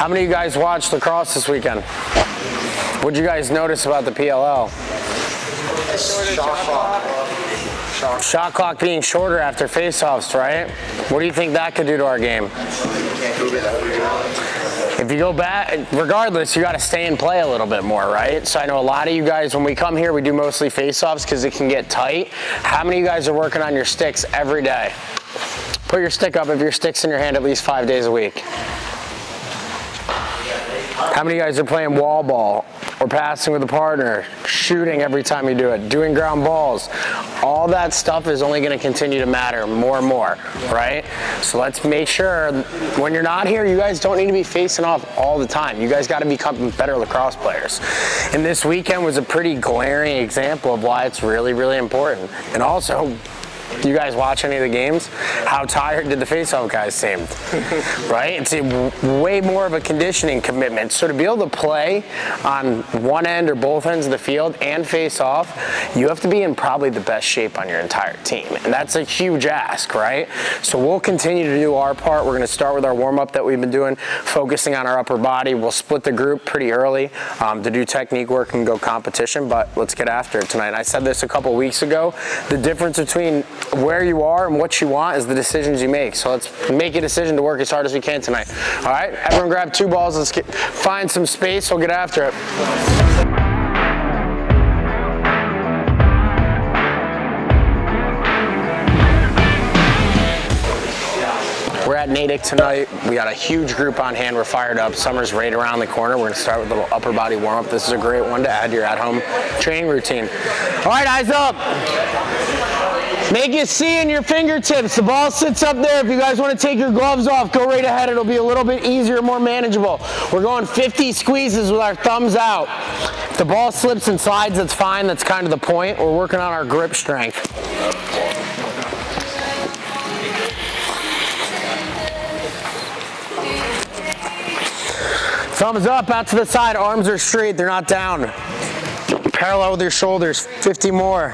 How many of you guys watched lacrosse this weekend? What'd you guys notice about the PLL? Shot clock being shorter after faceoffs, right? What do you think that could do to our game? If you go back, regardless, you got to stay and play a little bit more, right? So I know a lot of you guys, when we come here, we do mostly faceoffs because it can get tight. How many of you guys are working on your sticks every day? Put your stick up if your stick's in your hand at least 5 days a week. How many of you guys are playing wall ball or passing with a partner, shooting every time you do it, doing ground balls? All that stuff is only going to continue to matter more and more, right? So let's make sure when you're not here, you guys don't need to be facing off all the time. You guys got to become better lacrosse players. And this weekend was a pretty glaring example of why it's really, really important. And also, you guys watch any of the games? How tired did the faceoff guys seem? Right? It's way more of a conditioning commitment. So to be able to play on one end or both ends of the field and face off, you have to be in probably the best shape on your entire team. And that's a huge ask, right? So we'll continue to do our part. We're going to start with our warm-up that we've been doing, focusing on our upper body. We'll split the group pretty early to do technique work and go competition, but let's get after it tonight. I said this a couple weeks ago. The difference between where you are and what you want is the decisions you make. So let's make a decision to work as hard as we can tonight. All right, everyone grab 2 balls. Let's find some space. We'll get after it. We're at Natick tonight. We got a huge group on hand. We're fired up. Summer's right around the corner. We're going to start with a little upper body warm-up. This is a great one to add to your at-home training routine. All right, eyes up. Make it C in your fingertips. The ball sits up there. If you guys want to take your gloves off, go right ahead. It'll be a little bit easier, more manageable. We're going 50 squeezes with our thumbs out. If the ball slips and slides, that's fine. That's kind of the point. We're working on our grip strength. Thumbs up, out to the side. Arms are straight. They're not down. Parallel with your shoulders. 50 more.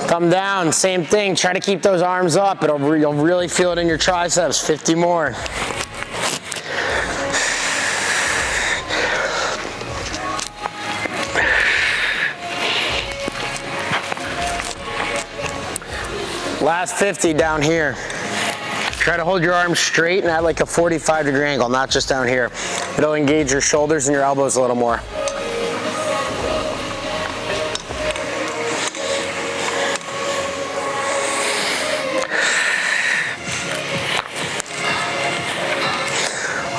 Thumb down, same thing. Try to keep those arms up. You'll really feel it in your triceps. 50 more. Last 50 down here. Try to hold your arms straight and at like a 45-degree angle, not just down here. It'll engage your shoulders and your elbows a little more.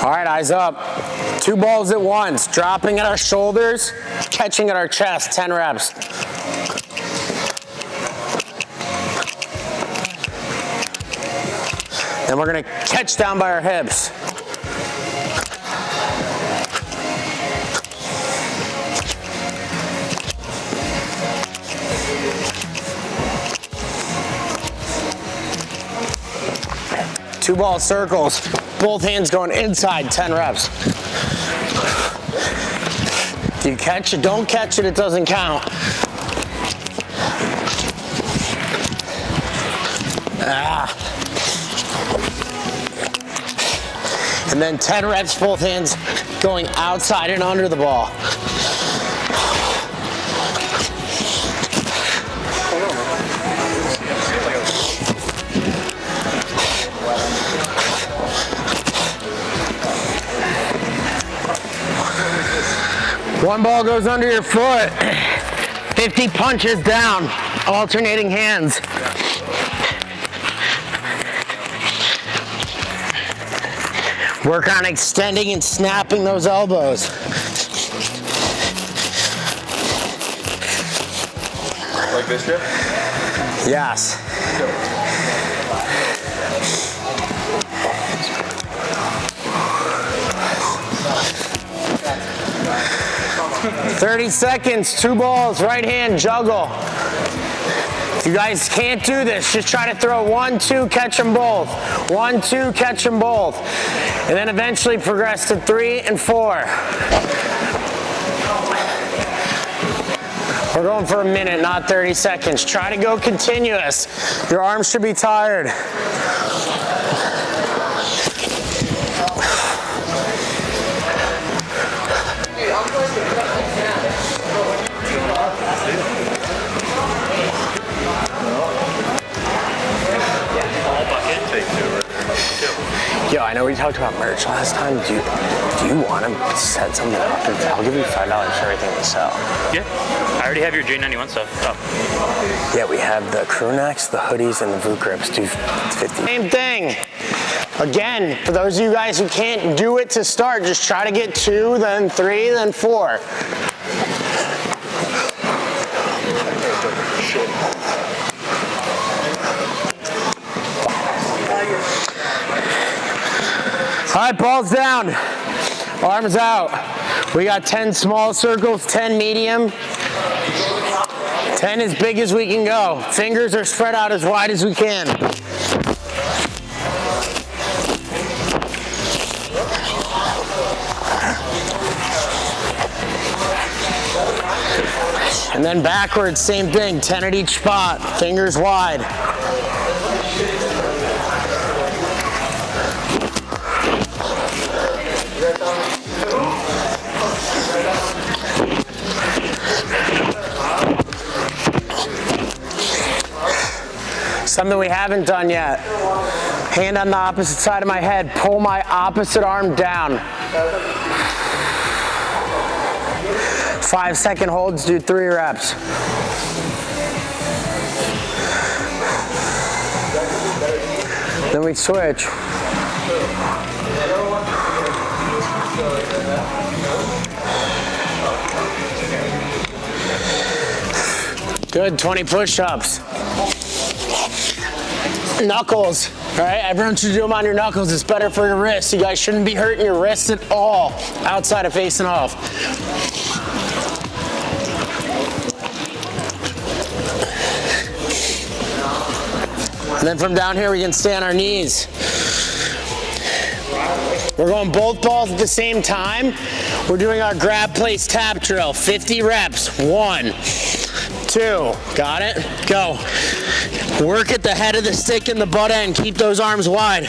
All right, eyes up. 2 balls at once, dropping at our shoulders, catching at our chest, 10 reps. Then we're gonna catch down by our hips. Two ball circles, both hands going inside, 10 reps. If you catch it, don't catch it, it doesn't count. And then 10 reps, both hands going outside and under the ball. One ball goes under your foot. 50 punches down, alternating hands. Work on extending and snapping those elbows. Like this, Jeff? Yes. "30 seconds, 2 balls, right hand, juggle." If you guys can't do this, just try to throw 1, 2, catch them both. 1, 2, catch them both. And then eventually progress to 3 and 4. We're going for a minute, not 30 seconds. Try to go continuous. Your arms should be tired. Yo, I know we talked about merch last time. Do you want to set something up? I'll give you $5 for everything we sell. Yeah, I already have your J91 stuff up. Yeah, we have the crew necks, the hoodies, and the boot grips. Do 50. Same thing. Again, for those of you guys who can't do it to start, just try to get 2, then 3, then 4. All right, balls down, arms out. We got 10 small circles, 10 medium, 10 as big as we can go. Fingers are spread out as wide as we can. And then backwards, same thing, 10 at each spot, fingers wide. Something we haven't done yet. Hand on the opposite side of my head. Pull my opposite arm down. 5-second holds, do 3 reps. Then we switch. Good, 20 push-ups. Knuckles, all right? Everyone should do them on your knuckles. It's better for your wrists. You guys shouldn't be hurting your wrists at all outside of facing off. And then from down here, we can stay on our knees. We're going both balls at the same time. We're doing our grab, place, tap drill. 50 reps. 1, 2, got it? Go. Work at the head of the stick and the butt end. Keep those arms wide.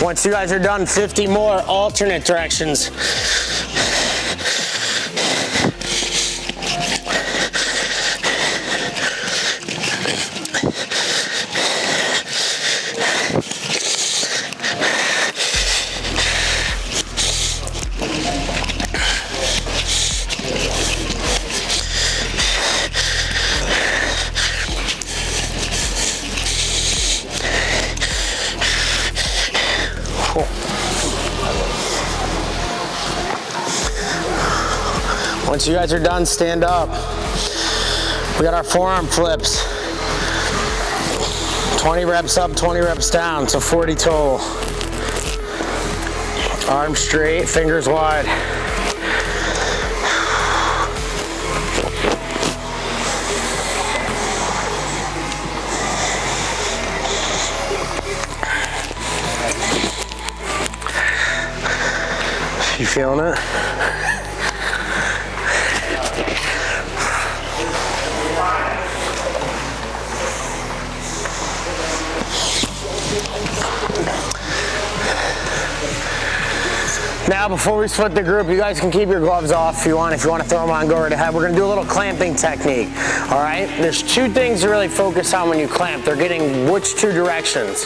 Once you guys are done, 50 more alternate directions. Once you guys are done, stand up. We got our forearm flips. 20 reps up, 20 reps down, so 40 total. Arms straight, fingers wide. You feeling it? Now, before we split the group, you guys can keep your gloves off if you want. If you want to throw them on, go right ahead. We're going to do a little clamping technique, all right? There's 2 things to really focus on when you clamp. They're getting which 2 directions?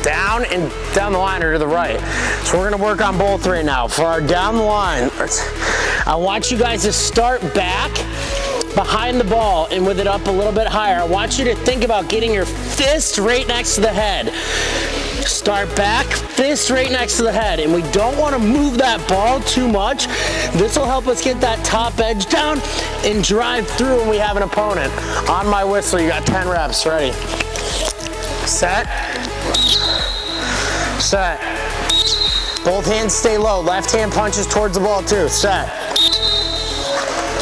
Down and down the line or to the right. So we're going to work on both right now. For our down the line, I want you guys to start back behind the ball and with it up a little bit higher. I want you to think about getting your fist right next to the head. Start back, fist right next to the head, and we don't want to move that ball too much. This will help us get that top edge down and drive through when we have an opponent. On my whistle, you got 10 reps, ready. Set. Set. Both hands stay low. Left hand punches towards the ball too. Set.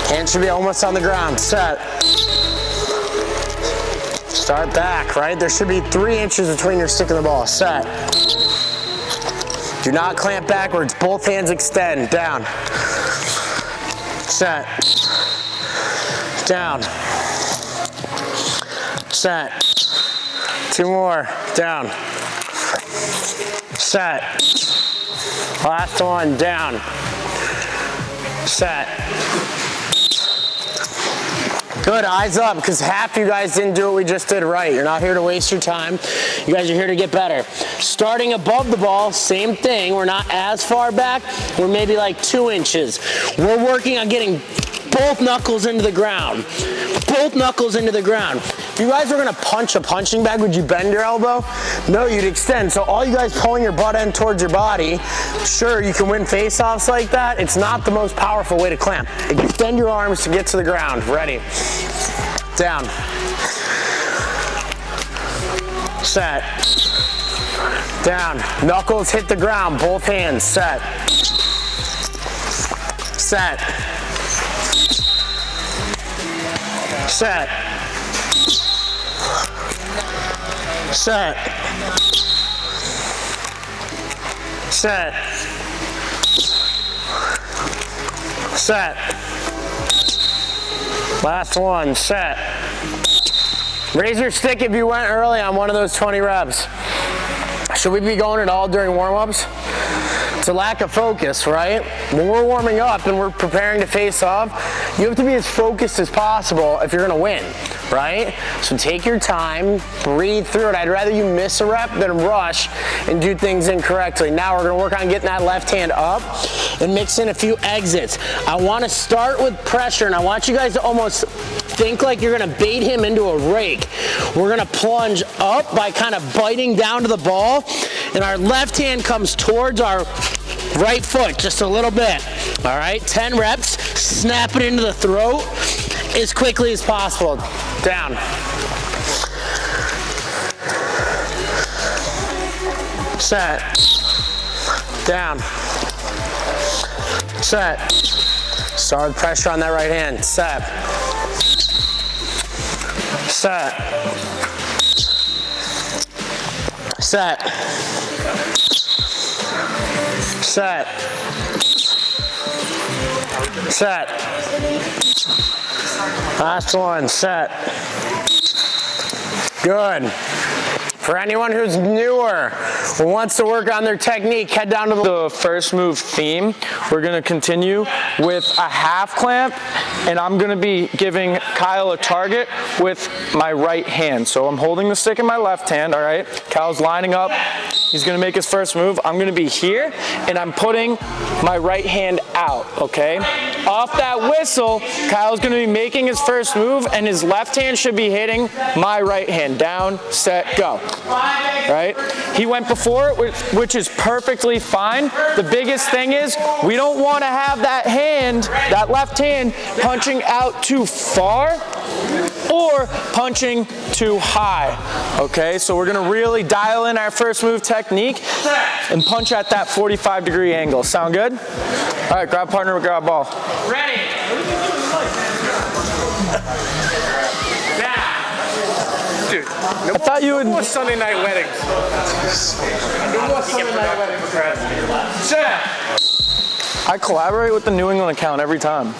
Hand should be almost on the ground. Set. Start back, right? There should be 3 inches between your stick and the ball. Set. Do not clamp backwards. Both hands extend. Down. Set. Down. Set. 2 more. Down. Set. Last one. Down. Set. Good, eyes up, because half you guys didn't do what we just did right. You're not here to waste your time. You guys are here to get better. Starting above the ball, same thing. We're not as far back. We're maybe like 2 inches. We're working on getting both knuckles into the ground. Both knuckles into the ground. If you guys were gonna punch a punching bag, would you bend your elbow? No, you'd extend. So all you guys pulling your butt end towards your body, sure, you can win face-offs like that. It's not the most powerful way to clamp. Extend your arms to get to the ground. Ready. Down. Set. Down. Knuckles hit the ground, both hands. Set. Set. Set. Set. Set. Set. Last one. Set. Raise your stick if you went early on one of those 20 reps. Should we be going at all during warm-ups? It's a lack of focus, right? When we're warming up and we're preparing to face off, you have to be as focused as possible if you're gonna win, right? So take your time, breathe through it. I'd rather you miss a rep than rush and do things incorrectly. Now we're gonna work on getting that left hand up and mix in a few exits. I wanna start with pressure, and I want you guys to almost think like you're gonna bait him into a rake. We're gonna plunge up by kind of biting down to the ball, and our left hand comes towards our right foot just a little bit. All right, 10 reps, snap it into the throat as quickly as possible. Down. Set. Down. Set. Start with pressure on that right hand. Set. Set. Set. Set. Set. Last one. Set. Good. For anyone who's newer who wants to work on their technique, head down to the first move theme. We're gonna continue with a half clamp, and I'm gonna be giving Kyle a target with my right hand. So I'm holding the stick in my left hand, all right? Kyle's lining up. He's gonna make his first move. I'm gonna be here, and I'm putting my right hand out, okay? Off that whistle, Kyle's gonna be making his first move, and his left hand should be hitting my right hand. Down, set, go. Right? He went before it, which is perfectly fine. The biggest thing is we don't want to have that hand, that left hand, punching out too far or punching too high. Okay, so we're gonna really dial in our first move technique and punch at that 45-degree angle. Sound good? All right, grab partner, grab ball. Ready. Dude, I thought you would. no more Sunday night weddings. No more Sunday night weddings. Set. I collaborate with the New England account every time.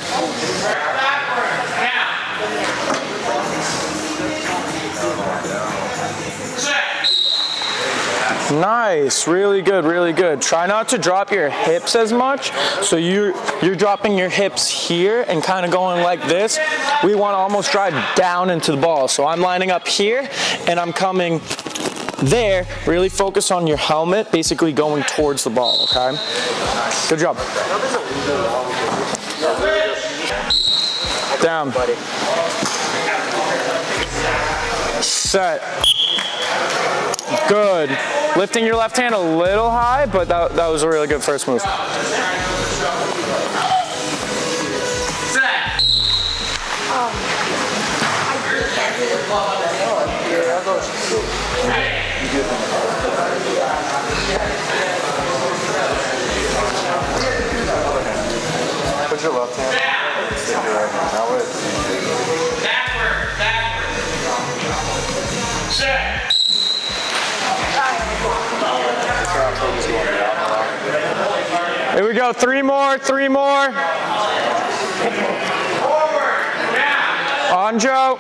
Nice, really good, really good. Try not to drop your hips as much. So you're dropping your hips here and kind of going like this. We want to almost drive down into the ball. So I'm lining up here and I'm coming there. Really focus on your helmet, basically going towards the ball, okay? Good job. Down. Set. Good. Lifting your left hand a little high, but that was a really good first move. Put your left hand. Stick your right hand. That way. Here we go. Three more. On, Joe.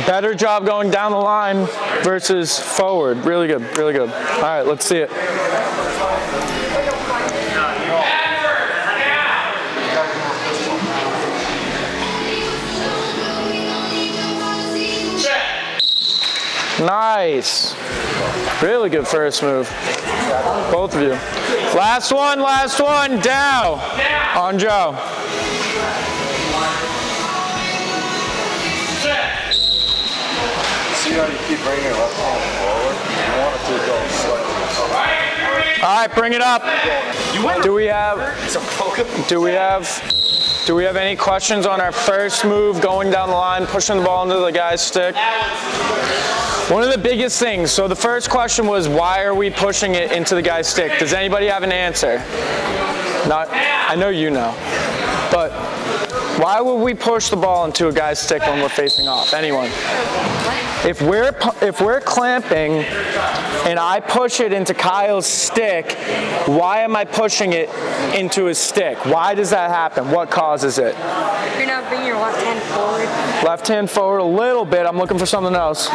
Better job going down the line versus forward. Really good, really good. All right, let's see it. Nice. Really good first move. Both of you. Last one, down. On Joe. See how you keep bringing your left hand forward? You want it to go slightly. All right, bring it up. Do we have any questions on our first move, going down the line, pushing the ball into the guy's stick? One of the biggest things, so the first question was, why are we pushing it into the guy's stick? Does anybody have an answer? Not, I know you know, but why would we push the ball into a guy's stick when we're facing off? Anyone? If we're clamping and I push it into Kyle's stick, why am I pushing it into his stick? Why does that happen? What causes it? You're not bringing your left hand forward. Left hand forward a little bit. I'm looking for something else.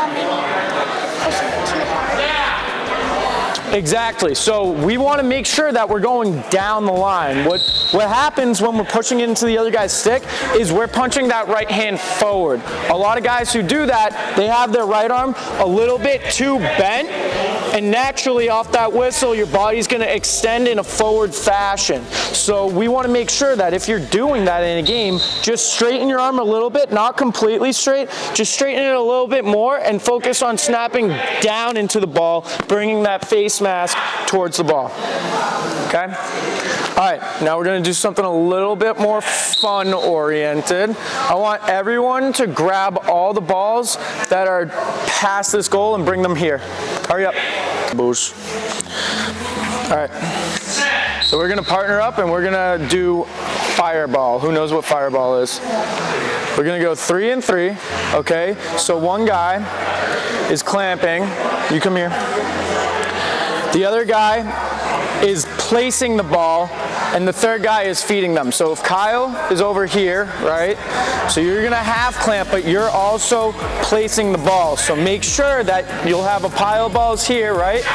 Exactly. So we want to make sure that we're going down the line. What happens when we're pushing it into the other guy's stick is we're punching that right hand forward. A lot of guys who do that, they have their right arm a little bit too bent, and naturally off that whistle, your body's going to extend in a forward fashion. So we want to make sure that if you're doing that in a game, just straighten your arm a little bit, not completely straight, just straighten it a little bit more and focus on snapping down into the ball, bringing that face mask towards the ball. Okay? All right, now we're going to do something a little bit more fun oriented. I want everyone to grab all the balls that are past this goal and bring them here. Hurry up. Boosh. All right. So we're going to partner up and we're going to do fireball. Who knows what fireball is? We're going to go 3 and 3, okay? So one guy is clamping. You come here. The other guy is placing the ball, and the third guy is feeding them. So if Kyle is over here, right? So you're gonna half clamp, but you're also placing the ball. So make sure that you'll have a pile of balls here, right?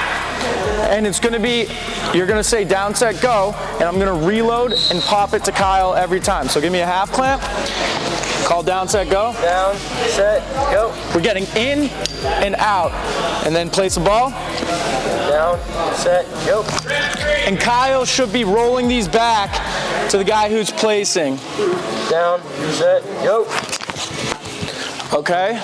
And it's gonna be, you're gonna say down, set, go, and I'm gonna reload and pop it to Kyle every time. So give me a half clamp. Call down, set, go. Down, set, go. We're getting in and out. And then place the ball. Down, set, go. And Kyle should be rolling these back to the guy who's placing. Down, set, go. Okay?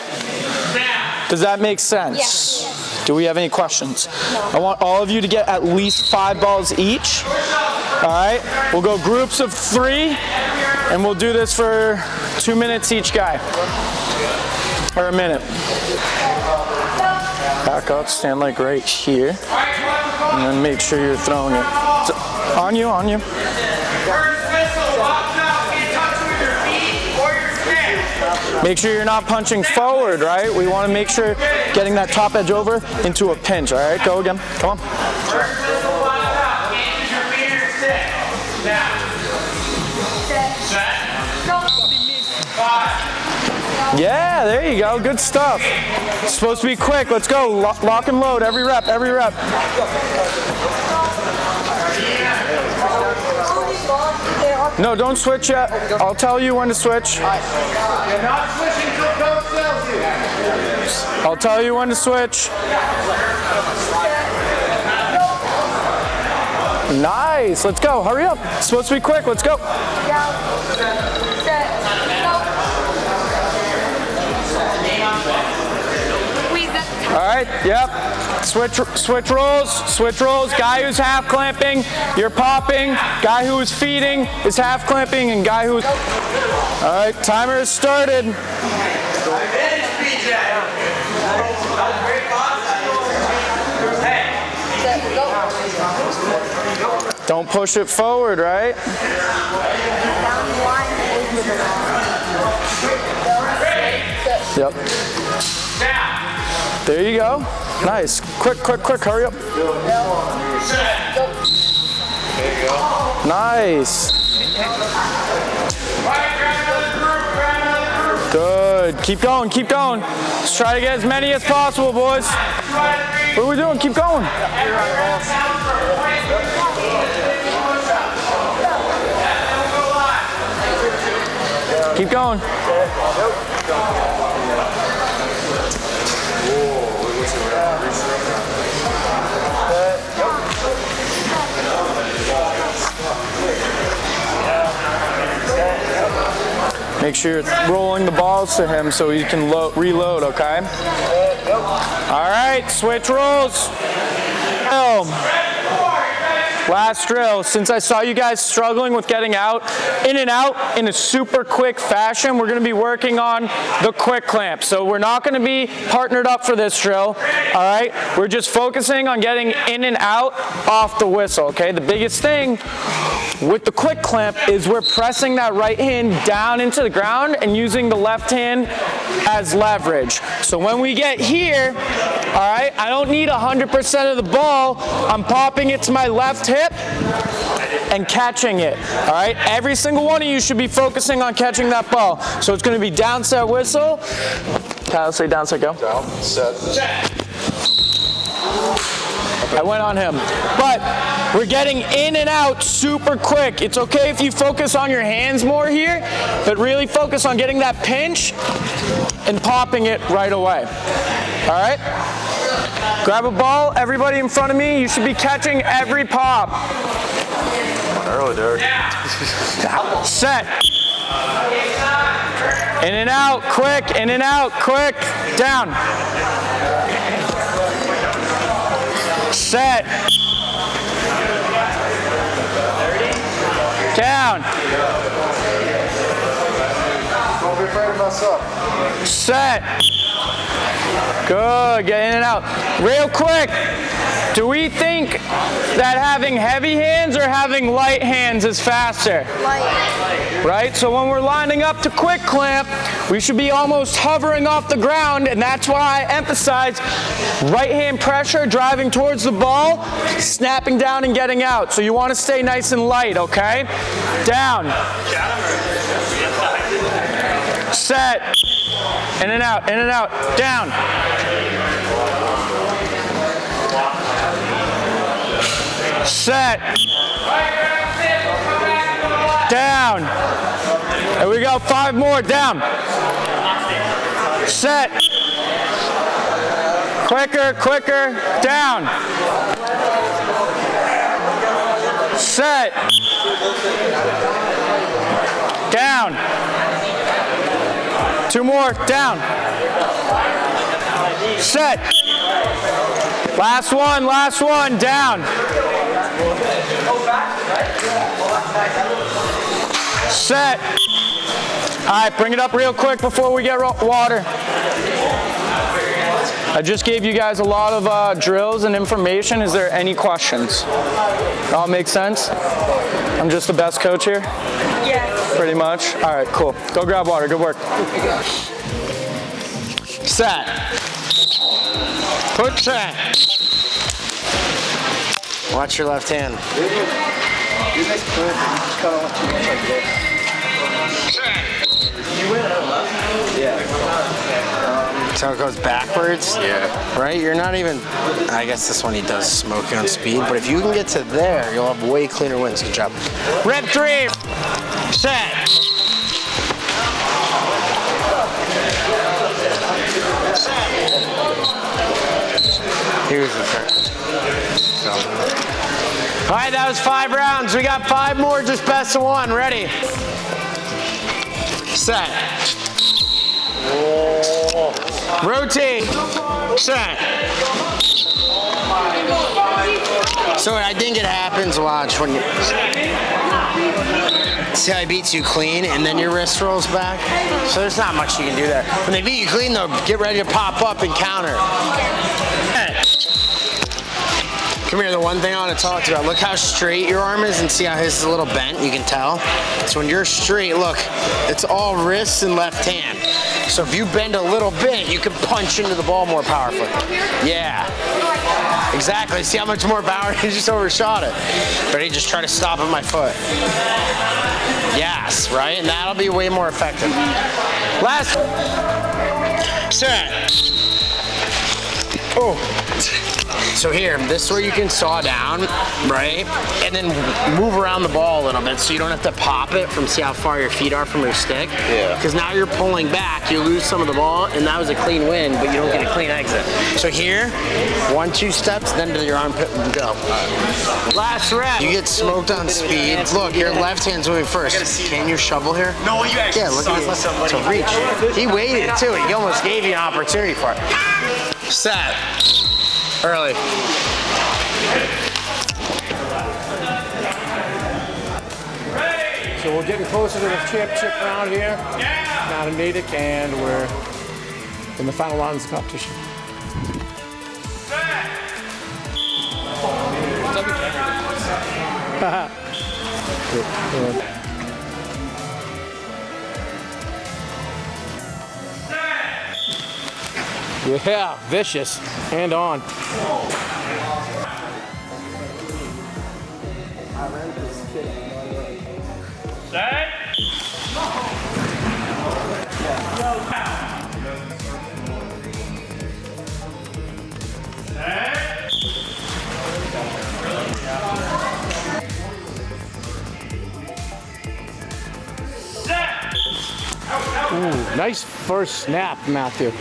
Does that make sense? Yeah. Do we have any questions? No. I want all of you to get at least 5 balls each. All right? We'll go groups of 3, and we'll do this for 2 minutes each guy. Or a minute. Back up, stand like right here. And then make sure you're throwing it. So, on you. Make sure you're not punching forward, right? We want to make sure getting that top edge over into a pinch, all right? Go again, come on. Yeah, there you go, good stuff. It's supposed to be quick, let's go. Lock and load, every rep. No, don't switch yet. I'll tell you when to switch. You're not switching until Coach tells you. I'll tell you when to switch. Nice. Let's go. Hurry up. It's supposed to be quick. Let's go. Down, set, go. Squeeze that. All right. Yep. Switch rolls. Guy who's half clamping, you're popping. Guy who is feeding is half clamping, and guy who's. All right. Timer has started. Set, go. Don't push it forward, right? Down the line, over the line. Yep. There you go. Nice. Quick. Hurry up. Nice. Good. Keep going. Let's try to get as many as possible, boys. What are we doing? Keep going. Keep going. Make sure you're rolling the balls to him so he can reload, okay? All right, switch rolls. Last drill. Since I saw you guys struggling with getting in and out in a super quick fashion, we're going to be working on the quick clamp. So we're not going to be partnered up for this drill, all right? We're just focusing on getting in and out off the whistle, okay? The biggest thing with the quick clamp is we're pressing that right hand down into the ground and using the left hand as leverage. So when we get here, all right, I don't need 100% of the ball. I'm popping it to my left hip and catching it, all right? Every single one of you should be focusing on catching that ball. So it's going to be down, set, whistle. Kyle, say down, set, go. Down, set. I went on him. But we're getting in and out super quick. It's okay if you focus on your hands more here, but really focus on getting that pinch and popping it right away. All right? Grab a ball, everybody in front of me. You should be catching every pop. Early, Derek. Set. In and out, quick, in and out, quick. Down. Set. Down. Don't be afraid to mess up. Set. Good, get in and out. Real quick, do we think that having heavy hands or having light hands is faster? Light. Right, so when we're lining up to quick clamp, we should be almost hovering off the ground, and that's why I emphasize right hand pressure, driving towards the ball, snapping down and getting out. So you want to stay nice and light, okay? Down. Set. In and out, down. Set. Down. There we go, 5 more, down. Set. Quicker, down. Set. Down. 2 more, down. Set. Last one, down. Set. All right, bring it up real quick before we get water. I just gave you guys a lot of drills and information. Is there any questions? All makes sense? I'm just the best coach here? Yeah. Pretty much. All right, cool. Go grab water. Good work. Set. Put set. Watch your left hand. You guys could just kind of want too much like this. You win on left? Yeah. So it goes backwards? Yeah. Right? You're not even, I guess this one he does smoking on speed, but if you can get to there, you'll have way cleaner wins. Good job. Rep 3. Set. Here's the first. So. All right, that was 5 rounds. We got 5 more, just best of 1. Ready? Set. Rotate. Set. So I think it happens, watch, when you see how he beats you clean and then your wrist rolls back. So there's not much you can do there. When they beat you clean though, get ready to pop up and counter. Come here, the one thing I want to talk to you about, look how straight your arm is and see how his is a little bent, you can tell. So when you're straight, look, it's all wrists and left hand. So if you bend a little bit, you can punch into the ball more powerfully. Yeah, exactly. See how much more power? He just overshot it. But he just tried to stop at my foot. Yes, right? And that'll be way more effective. Last set. Oh. So here, this is where you can saw down, right? And then move around the ball a little bit so you don't have to pop it from see how far your feet are from your stick. Yeah. Because now you're pulling back, you lose some of the ball, and that was a clean win, but you don't get a clean exit. So here, 1-2 steps, then to your armpit and go. Last rep. You get smoked on speed. Look, your left hand's moving first. Can you shovel here? No, you actually Yeah, look at it. To reach. He waited too. He almost gave you an opportunity for it. Set. Early. So we're getting closer to the championship round here. Not a Natick, and we're in the final rounds of the competition. Yeah, vicious. Hand on. Ooh, nice first snap, Matthew.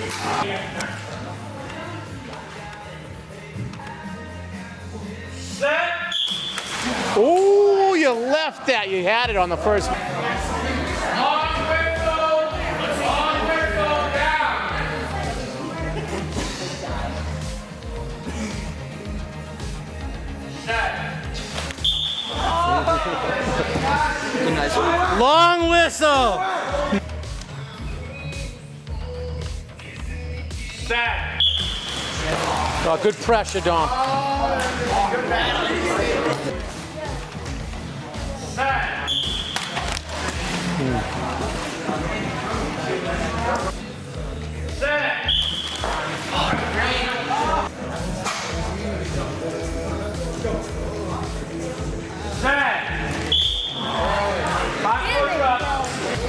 Ooh, you left that. You had it on the first. Long whistle. Oh, good pressure, Dom.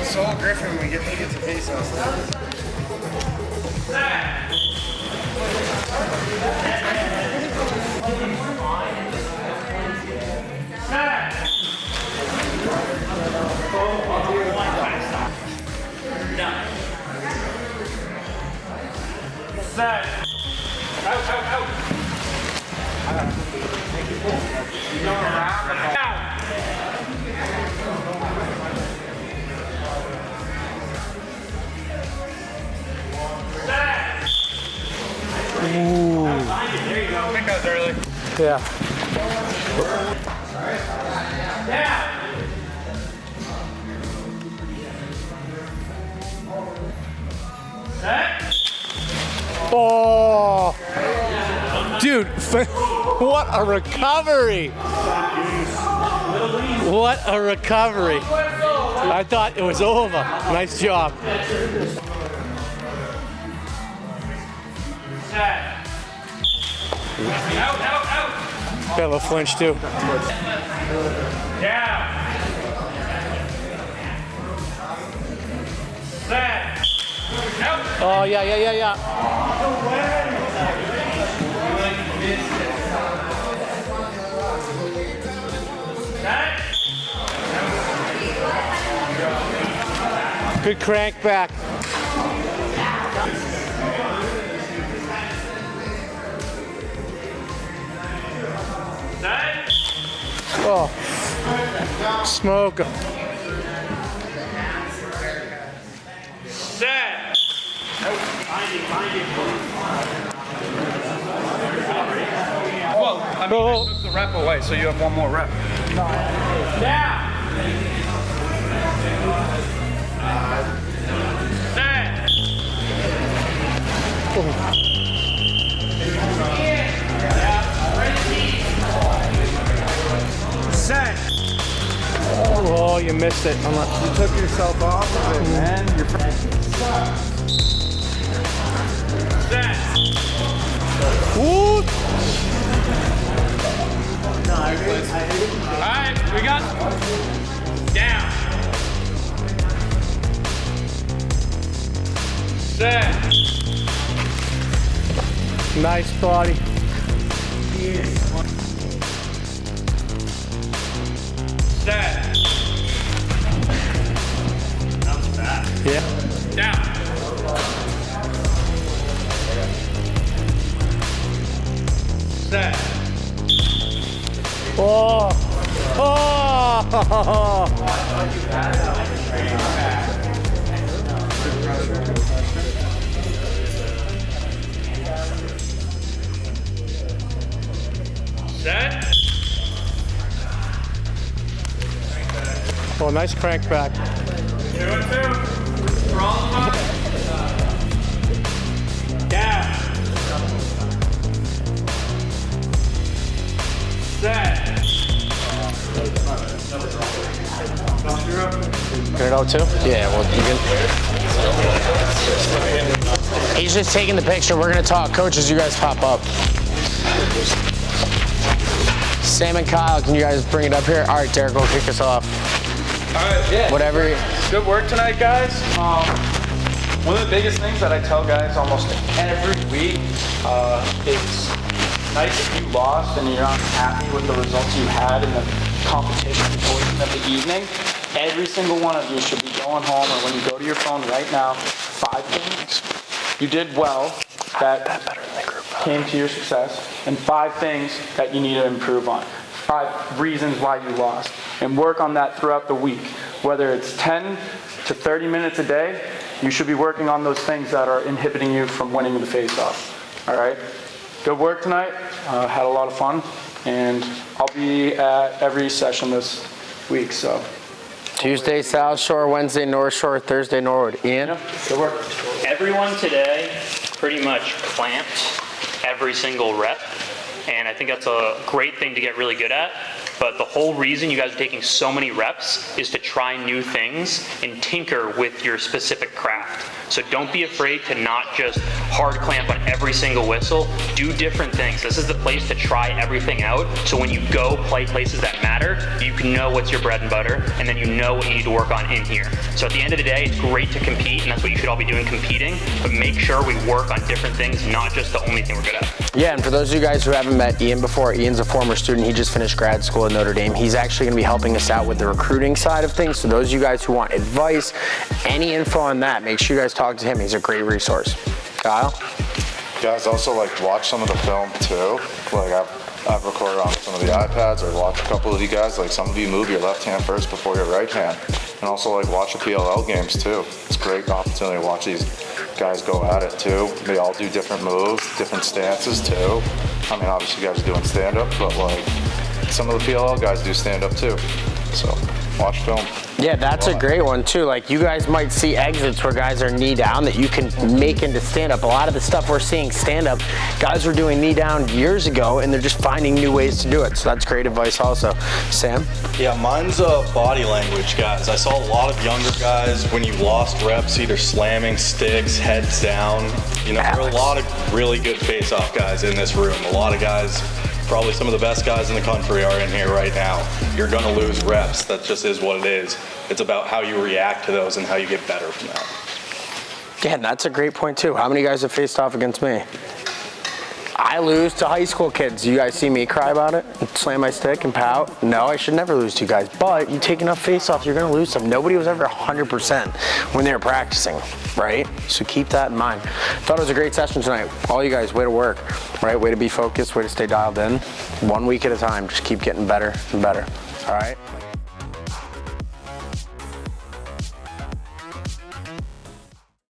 Saul Griffin, we get to Faceoff. There you go. Pick that was early. Yeah. Oh, dude, what a recovery! What a recovery! I thought it was over. Nice job. Got a little flinch too. Oh, yeah. Good crank back. Oh, smoke 'em. Set. Well, I mean, I took the rep away, so you have one more rep. Down. Set. Set. Oh, you missed it. You took yourself off of it, man. Set. Woo! Alright, we got down. Set. Nice body. Set. That was bad. Yeah. Down. Set. Oh! Oh! Set. Oh, nice crank back. 2 and 2. Strong line. Down. Set. Can it out too? Yeah, well, you can. He's just taking the picture. We're going to talk. Coaches, you guys pop up. Sam and Kyle, can you guys bring it up here? All right, Derek, will kick us off. All right, yeah. Whatever. Good work tonight, guys. One of the biggest things that I tell guys almost every week is night if you lost and you're not happy with the results you had in the competition portion of the evening. Every single one of you should be going home, or when you go to your phone right now, 5 things you did well that came to your success, and 5 things that you need to improve on. 5 reasons why you lost, and work on that throughout the week. Whether it's 10 to 30 minutes a day, you should be working on those things that are inhibiting you from winning the face-off. All right? Good work tonight. Had a lot of fun, and I'll be at every session this week, so. Tuesday, South Shore. Wednesday, North Shore. Thursday, Norwood. Ian? Yeah, good work. Everyone today pretty much clamped every single rep, and I think that's a great thing to get really good at. But the whole reason you guys are taking so many reps is to try new things and tinker with your specific craft. So don't be afraid to not just hard clamp on every single whistle. Do different things. This is the place to try everything out. So when you go play places that matter, you can know what's your bread and butter, and then you know what you need to work on in here. So at the end of the day, it's great to compete, and that's what you should all be doing, competing. But make sure we work on different things, not just the only thing we're good at. Yeah, and for those of you guys who haven't met Ian before, Ian's a former student. He just finished grad school at Notre Dame. He's actually going to be helping us out with the recruiting side of things. So those of you guys who want advice, any info on that, make sure you guys talk to him. He's a great resource. Kyle? Guys, also watch some of the film too. I've recorded on some of the iPads, or watch a couple of you guys. Some of you move your left hand first before your right hand. And also watch the PLL games too. It's a great opportunity to watch these guys go at it too. They all do different moves, different stances too. I mean, obviously you guys are doing stand-up, but some of the PLL guys do stand-up too. So watch film. Yeah, that's a great one too. You guys might see exits where guys are knee down that you can make into stand-up. A lot of the stuff we're seeing stand-up, guys were doing knee down years ago, and they're just finding new ways to do it. So that's great advice also. Sam? Yeah, mine's body language, guys. I saw a lot of younger guys, when you lost reps, either slamming sticks, heads down. There are a lot of really good face-off guys in this room. A lot of guys, probably some of the best guys in the country are in here right now. You're gonna lose reps. That just is what it is. It's about how you react to those and how you get better from that. Yeah, that's a great point too. How many guys have faced off against me? I lose to high school kids. You guys see me cry about it? Slam my stick and pout? No, I should never lose to you guys. But you take enough face-offs, you're gonna lose some. Nobody was ever 100% when they were practicing, right? So keep that in mind. Thought it was a great session tonight. All you guys, way to work, right? Way to be focused, way to stay dialed in. 1 week at a time, just keep getting better and better, all right?